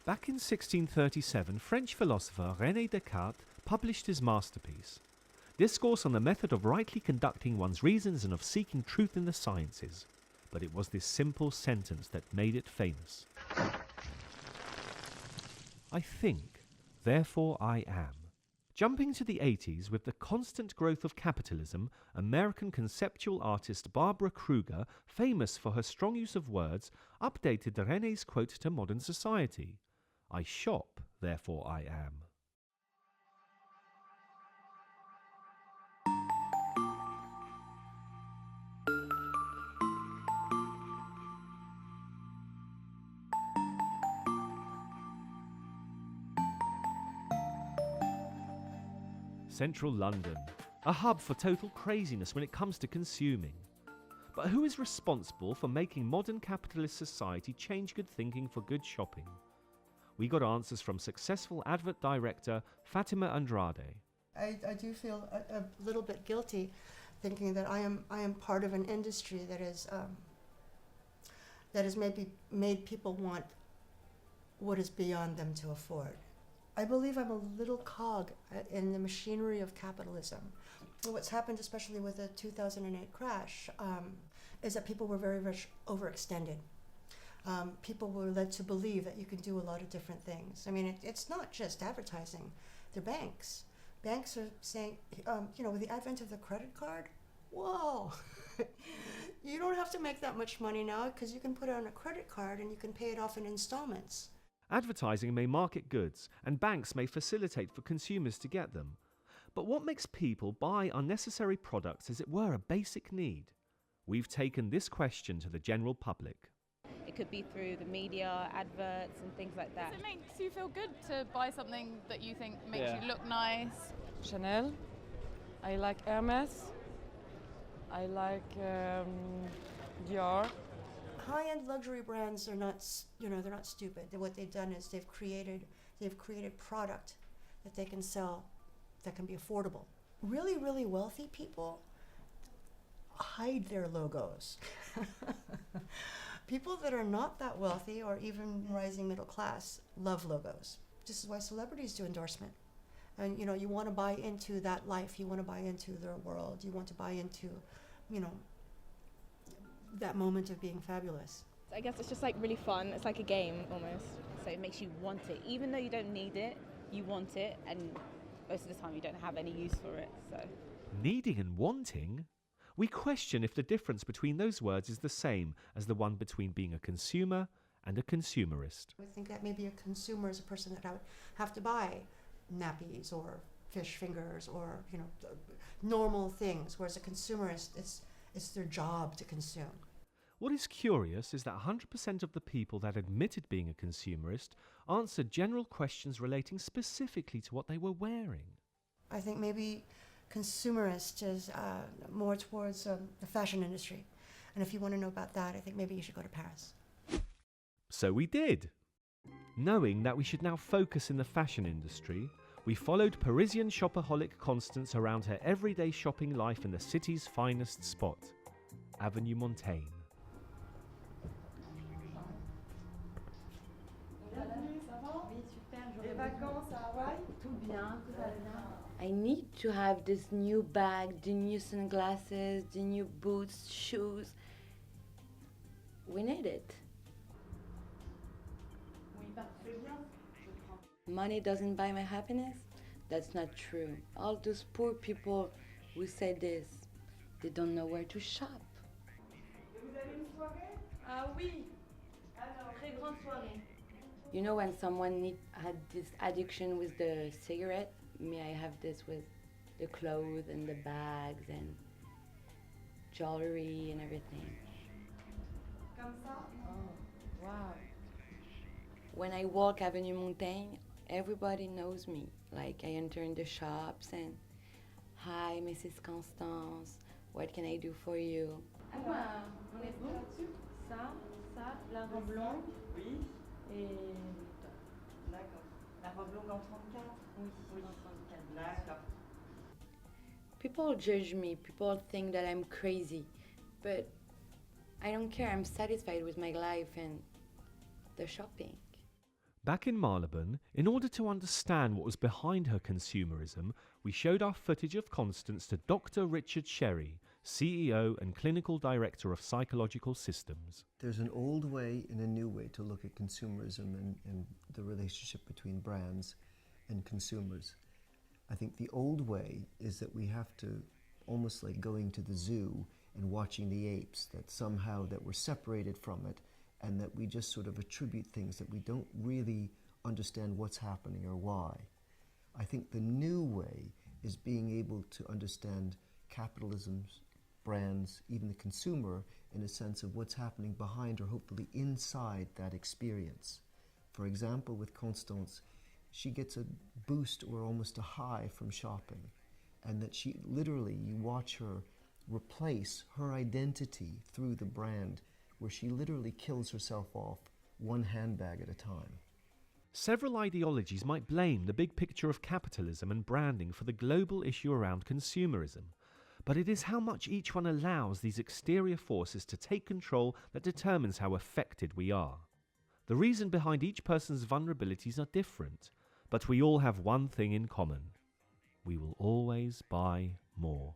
Back in 1637, French philosopher René Descartes published his masterpiece, Discourse on the Method of Rightly Conducting One's Reasons and of Seeking Truth in the Sciences. But it was this simple sentence that made it famous. I think, therefore I am. Jumping to the 80s, with the constant growth of capitalism, American conceptual artist Barbara Kruger, famous for her strong use of words, updated René's quote to modern society. I shop, therefore I am. Central London, a hub for total craziness when it comes to consuming. But who is responsible for making modern capitalist society change good thinking for good shopping? We got answers from successful advert director Fatima Andrade. I do feel a little bit guilty thinking that I am part of an industry that has maybe made people want what is beyond them to afford. I believe I'm a little cog in the machinery of capitalism. What's happened, especially with the 2008 crash, is that people were very much overextended. People were led to believe that you can do a lot of different things. I mean, it's not just advertising. They're banks. Banks are saying, with the advent of the credit card, whoa, you don't have to make that much money now because you can put it on a credit card and you can pay it off in installments. Advertising may market goods, and banks may facilitate for consumers to get them. But what makes people buy unnecessary products as it were a basic need? We've taken this question to the general public. It could be through the media, adverts and things like that. It makes you feel good to buy something that you think makes you look nice. Chanel, I like Hermes, I like Dior. High-end luxury brands are not, they're not stupid. What they've done is they've created product that they can sell that can be affordable. Really, really wealthy people hide their logos. People that are not that wealthy or even rising middle class love logos. This is why celebrities do endorsement. And you want to buy into that life, you want to buy into their world, you want to buy into, that moment of being fabulous. I guess it's just like really fun. It's like a game almost. So it makes you want it. Even though you don't need it, you want it, and most of the time you don't have any use for it. So Needing and wanting? We question if the difference between those words is the same as the one between being a consumer and a consumerist. I think that maybe a consumer is a person that would have to buy nappies or fish fingers or normal things, whereas a consumerist, it's their job to consume. What is curious is that 100% of the people that admitted being a consumerist answered general questions relating specifically to what they were wearing. I think maybe consumerist is more towards the fashion industry. And if you want to know about that, I think maybe you should go to Paris. So we did. Knowing that we should now focus in the fashion industry, we followed Parisian shopaholic Constance around her everyday shopping life in the city's finest spot, Avenue Montaigne. I need to have this new bag, the new sunglasses, the new boots, shoes. We need it. Money doesn't buy my happiness? That's not true. All those poor people who say this, they don't know where to shop. You know when someone had this addiction with the cigarette? Me, I have this with the clothes and the bags and jewelry and everything. Oh, wow. When I walk Avenue Montaigne, everybody knows me. Like I enter in the shops and, hi, Mrs. Constance, what can I do for you? On est bon là-dessus? Ça, la robe longue. Oui. Et d'accord. La robe longue en 34? Oui, en 34. D'accord. People judge me, people think that I'm crazy, but I don't care, I'm satisfied with my life and the shopping. Back in Marylebone, in order to understand what was behind her consumerism, we showed our footage of Constance to Dr. Richard Sherry, CEO and Clinical Director of Psychological Systems. There's an old way and a new way to look at consumerism and the relationship between brands and consumers. I think the old way is that we have to, almost like going to the zoo and watching the apes, that somehow that we're separated from it and that we just sort of attribute things that we don't really understand what's happening or why. I think the new way is being able to understand capitalism's, brands, even the consumer, in a sense of what's happening behind or hopefully inside that experience. For example, with Constance, she gets a boost or almost a high from shopping, and that she literally, you watch her replace her identity through the brand, where she literally kills herself off one handbag at a time. Several ideologies might blame the big picture of capitalism and branding for the global issue around consumerism, but it is how much each one allows these exterior forces to take control that determines how affected we are. The reason behind each person's vulnerabilities are different, but we all have one thing in common: we will always buy more.